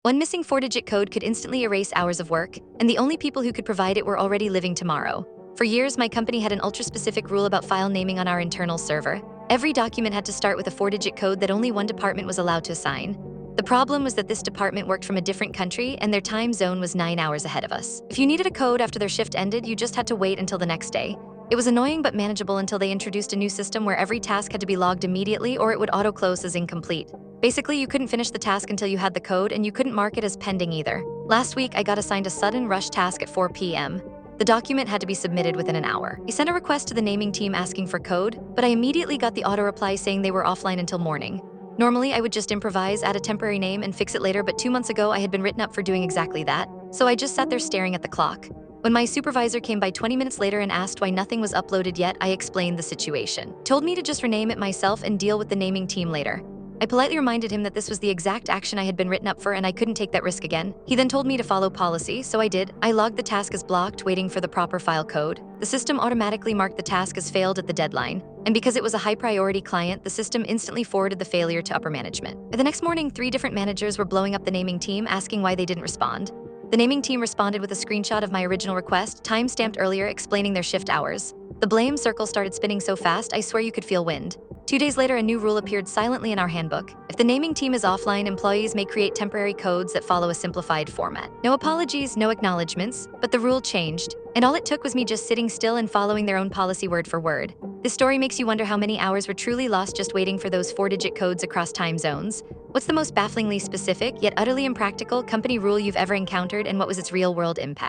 One missing four-digit code could instantly erase hours of work, and the only people who could provide it were already living tomorrow. For years, my company had an ultra-specific rule about file naming on our internal server. Every document had to start with a four-digit code that only one department was allowed to assign. The problem was that this department worked from a different country, and their time zone was 9 hours ahead of us. If you needed a code after their shift ended, you just had to wait until the next day. It was annoying but manageable until they introduced a new system where every task had to be logged immediately or it would auto-close as incomplete. Basically, you couldn't finish the task until you had the code, and you couldn't mark it as pending either. Last week, I got assigned a sudden rush task at 4 p.m. The document had to be submitted within an hour. I sent a request to the naming team asking for code, but I immediately got the auto-reply saying they were offline until morning. Normally, I would just improvise, add a temporary name, and fix it later, but 2 months ago, I had been written up for doing exactly that, so I just sat there staring at the clock. When my supervisor came by 20 minutes later and asked why nothing was uploaded yet, I explained the situation. Told me to just rename it myself and deal with the naming team later. I politely reminded him that this was the exact action I had been written up for and I couldn't take that risk again. He then told me to follow policy, so I did. I logged the task as blocked, waiting for the proper file code. The system automatically marked the task as failed at the deadline, and because it was a high-priority client, the system instantly forwarded the failure to upper management. The next morning, 3 different managers were blowing up the naming team, asking why they didn't respond. The naming team responded with a screenshot of my original request, time-stamped earlier, explaining their shift hours. The blame circle started spinning so fast, I swear you could feel wind. 2 days later, a new rule appeared silently in our handbook. If the naming team is offline, employees may create temporary codes that follow a simplified format. No apologies, no acknowledgements, but the rule changed. And all it took was me just sitting still and following their own policy word for word. This story makes you wonder how many hours were truly lost just waiting for those four-digit codes across time zones. What's the most bafflingly specific, yet utterly impractical, company rule you've ever encountered, and what was its real-world impact?